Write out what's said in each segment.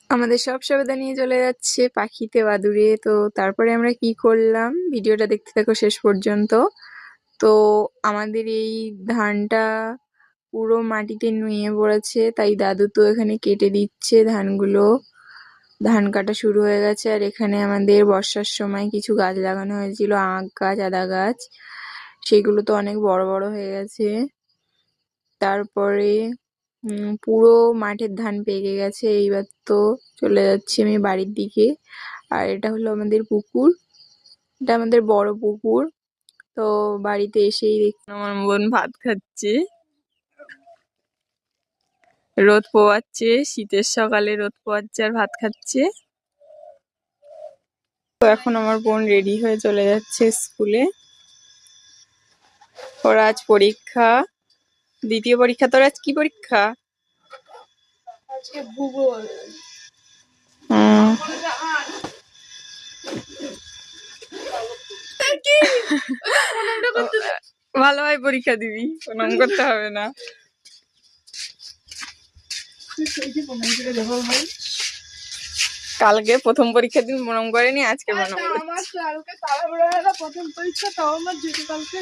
আমাদের সব সবেদা নিয়ে চলে যাচ্ছে পাখিতে বাদুড়ে। তো তারপরে আমরা কি করলাম, ভিডিওটা দেখতে থাকো শেষ পর্যন্ত। তো আমাদের এই ধানটা পুরো মাটিতে নুয়ে পড়েছে, তাই দাদু তো এখানে কেটে দিচ্ছে ধানগুলো। ধান কাটা শুরু হয়ে গেছে। আর এখানে আমাদের বর্ষার সময় কিছু গাছ লাগানো হয়েছিল, আখ গাছ, আদা গাছ, সেগুলো তো অনেক বড় বড় হয়ে গেছে। তারপরে পুরো মাঠের ধান পেকে গেছে। এইবার তো চলে যাচ্ছি আমি বাড়ির দিকে। আর এটা হলো আমাদের পুকুর, এটা আমাদের বড় পুকুর। তো বাড়িতে এসেই দেখলাম আমার বোন ভাত খাচ্ছে, রোদ পোয়াচ্ছে, শীতের সকালে রোদ পোয়াচ্ছে আর ভাত খাচ্ছে। তো এখন আমার বোন রেডি হয়ে চলে যাচ্ছে স্কুলে। ওর আজ পরীক্ষা, দ্বিতীয় পরীক্ষা। তোর আজ কি পরীক্ষা? আজকে ভূগোল। ভালোভাবে পরীক্ষা দিবি, প্রণাম করতে হবে না। কালকে প্রথম পরীক্ষার দিন প্রণাম করেনি, আজকে প্রণাম করছে। আমার কালকে তাড়াহুড়ো প্রথম পরীক্ষা, তাও আমার যেতে কালকে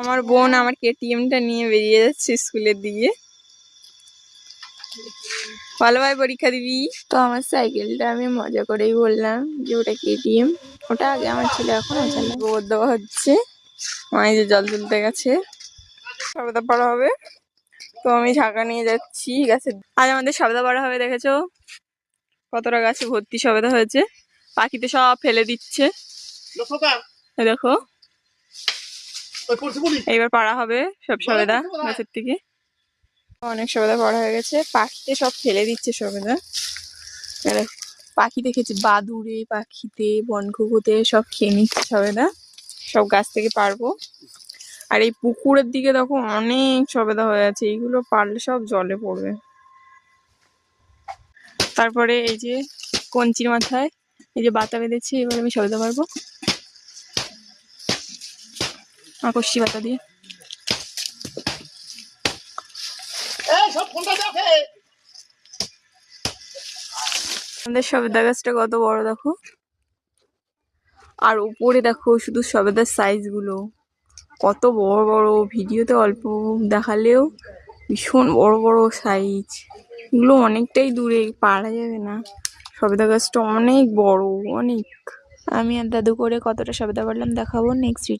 আমার বোন আমার কেটিএমটা নিয়ে বেরিয়ে যাচ্ছে স্কুলের দিকে। ভালোভাবে পরীক্ষা দিবি। তো আমার সাইকেলটা আমি মজা করেই বললাম যে ওটা কেটিএম, ওটা আগে আমার ছিল, এখন চালাই। গোবর দেওয়া হচ্ছে, মাই যে জল তুলতে গেছে, সবেদা পড়া হবে। তো আমি ঝাঁকা নিয়ে যাচ্ছি গাছে। আজ আমাদের সবেদা পড়া হবে, দেখেছো কতটা গাছে ভর্তি সবেদা হয়েছে। পাখিতে সব ফেলে দিচ্ছে, দেখো। এইবার পাড়া হবে সব সবেদা গাছের থেকে। অনেক সবেদা পড়া হয়ে গেছে, পাখিতে সব ফেলে দিচ্ছে সবেদা। পাখি দেখেছি, বাদুড়ে, পাখিতে, বনঘুঘুতে সব খেয়ে নিচ্ছে সবেদা। সব গাছ থেকে পারবো। আর এই পুকুরের দিকে দেখো অনেক সবেদা হয়ে আছে, এইগুলো পারলে সব জলে পড়বে। তারপরে এই যে কঞ্চির মাথায় এই যে বাতা বেঁধেছি, এবার আমি সবেদা পারবো আকর্ষি বাতা দিয়ে। আমাদের সবেদা গাছটা কত বড় দেখো। আর উপরে দেখো শুধু সবেদার সাইজ গুলো কত বড় বড়, ভিডিওতে অল্প দেখালেও ভীষণ বড় বড় সাইজ। এগুলো অনেকটাই দূরে, পারা যাবে না। সবেদা গাছটা অনেক বড়, অনেক। আমি আর দাদু করে কতটা সবেদা পারলাম দেখাবো নেক্সট।